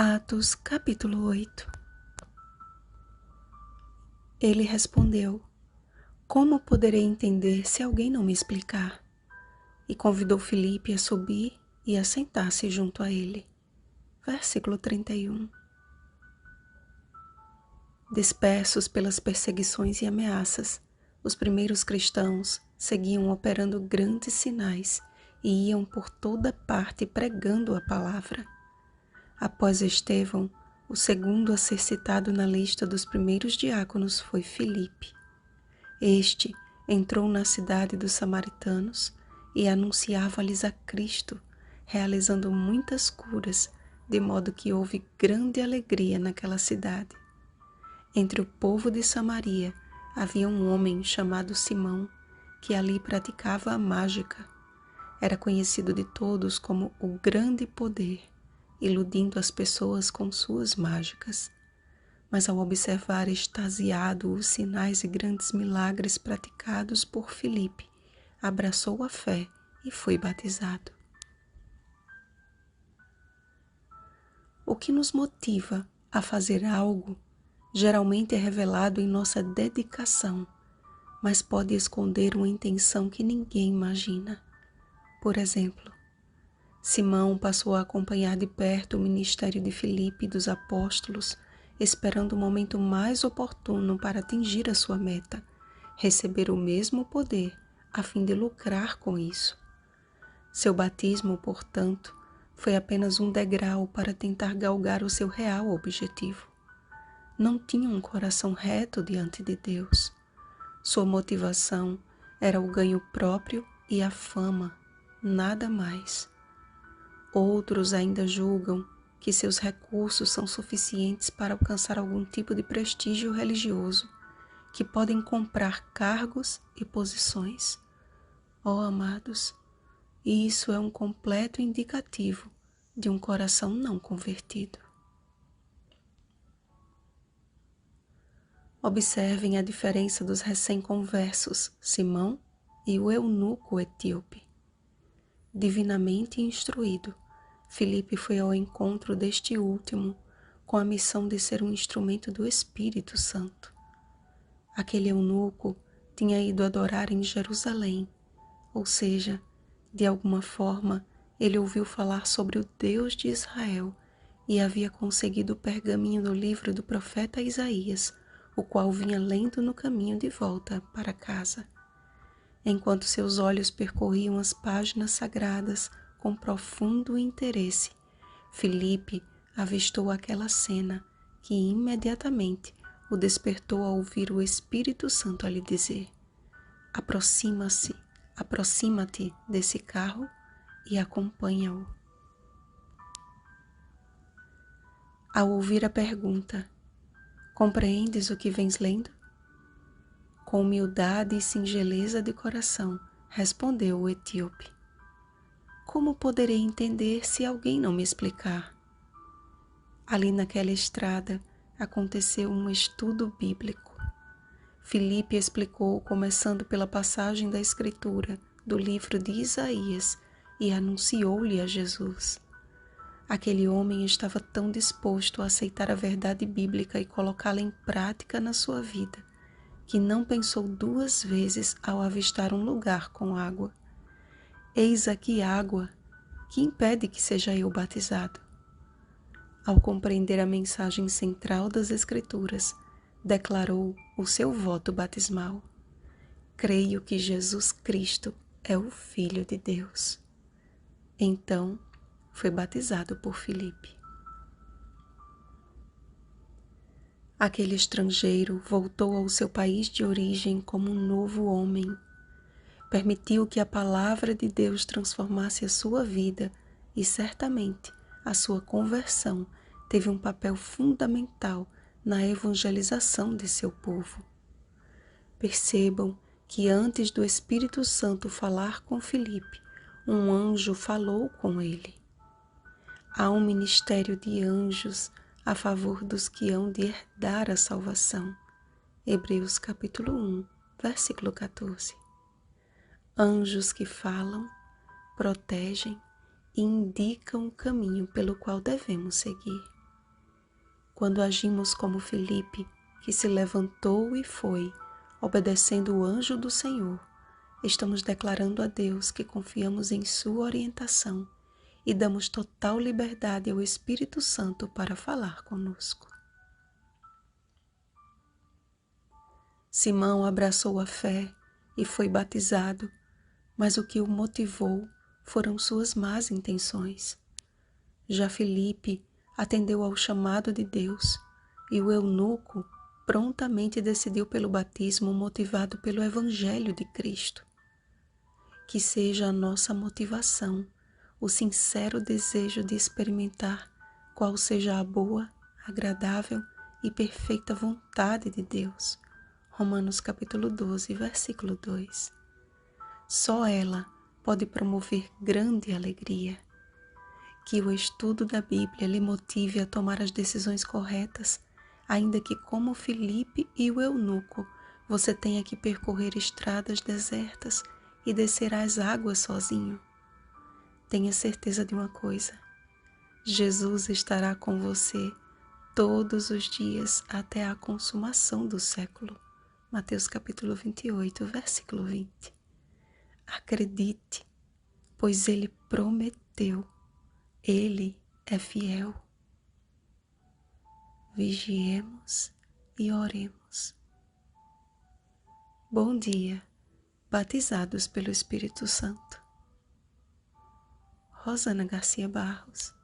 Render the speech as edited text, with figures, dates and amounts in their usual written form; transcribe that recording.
Atos, capítulo 8. Ele respondeu: Como poderei entender se alguém não me explicar? E convidou Filipe a subir e a sentar-se junto a ele. Versículo 31. Dispersos pelas perseguições e ameaças, os primeiros cristãos seguiam operando grandes sinais e iam por toda parte pregando a palavra. Após Estevão, o segundo a ser citado na lista dos primeiros diáconos foi Filipe. Este entrou na cidade dos samaritanos e anunciava-lhes a Cristo, realizando muitas curas, de modo que houve grande alegria naquela cidade. Entre o povo de Samaria havia um homem chamado Simão, que ali praticava a mágica. Era conhecido de todos como o Grande Poder, iludindo as pessoas com suas mágicas. Mas ao observar extasiado os sinais e grandes milagres praticados por Filipe, abraçou a fé e foi batizado. O que nos motiva a fazer algo geralmente é revelado em nossa dedicação, mas pode esconder uma intenção que ninguém imagina. Por exemplo, Simão passou a acompanhar de perto o ministério de Filipe e dos apóstolos, esperando o momento mais oportuno para atingir a sua meta, receber o mesmo poder a fim de lucrar com isso. Seu batismo, portanto, foi apenas um degrau para tentar galgar o seu real objetivo. Não tinha um coração reto diante de Deus. Sua motivação era o ganho próprio e a fama, nada mais. Outros ainda julgam que seus recursos são suficientes para alcançar algum tipo de prestígio religioso, que podem comprar cargos e posições. Oh, amados, isso é um completo indicativo de um coração não convertido. Observem a diferença dos recém-conversos Simão e o eunuco etíope. Divinamente instruído, Filipe foi ao encontro deste último com a missão de ser um instrumento do Espírito Santo. Aquele eunuco tinha ido adorar em Jerusalém, ou seja, de alguma forma ele ouviu falar sobre o Deus de Israel e havia conseguido o pergaminho do livro do profeta Isaías, o qual vinha lendo no caminho de volta para casa. Enquanto seus olhos percorriam as páginas sagradas com profundo interesse, Filipe avistou aquela cena que imediatamente o despertou a ouvir o Espírito Santo a lhe dizer: aproxima-te desse carro e acompanha-o. Ao ouvir a pergunta: compreendes o que vens lendo? Com humildade e singeleza de coração, respondeu o etíope: Como poderei entender se alguém não me explicar? Ali naquela estrada aconteceu um estudo bíblico. Filipe explicou, começando pela passagem da Escritura do livro de Isaías, e anunciou-lhe a Jesus. Aquele homem estava tão disposto a aceitar a verdade bíblica e colocá-la em prática na sua vida, que não pensou duas vezes ao avistar um lugar com água. Eis aqui água, que impede que seja eu batizado. Ao compreender a mensagem central das Escrituras, declarou o seu voto batismal: Creio que Jesus Cristo é o Filho de Deus. Então, foi batizado por Filipe. Aquele estrangeiro voltou ao seu país de origem como um novo homem. Permitiu que a palavra de Deus transformasse a sua vida e certamente a sua conversão teve um papel fundamental na evangelização de seu povo. Percebam que antes do Espírito Santo falar com Filipe, um anjo falou com ele. Há um ministério de anjos a favor dos que hão de herdar a salvação. Hebreus capítulo 1, versículo 14. Anjos que falam, protegem e indicam o caminho pelo qual devemos seguir. Quando agimos como Filipe, que se levantou e foi, obedecendo o anjo do Senhor, estamos declarando a Deus que confiamos em sua orientação e damos total liberdade ao Espírito Santo para falar conosco. Simão abraçou a fé e foi batizado, mas o que o motivou foram suas más intenções. Já Filipe atendeu ao chamado de Deus e o eunuco prontamente decidiu pelo batismo motivado pelo Evangelho de Cristo. Que seja a nossa motivação o sincero desejo de experimentar qual seja a boa, agradável e perfeita vontade de Deus. Romanos capítulo 12, versículo 2. Só ela pode promover grande alegria. Que o estudo da Bíblia lhe motive a tomar as decisões corretas, ainda que como Filipe e o eunuco, você tenha que percorrer estradas desertas e descer as águas sozinho. Tenha certeza de uma coisa: Jesus estará com você todos os dias até a consumação do século. Mateus capítulo 28, versículo 20. Acredite, pois Ele prometeu. Ele é fiel. Vigiemos e oremos. Bom dia, batizados pelo Espírito Santo. Rosana Garcia Barros.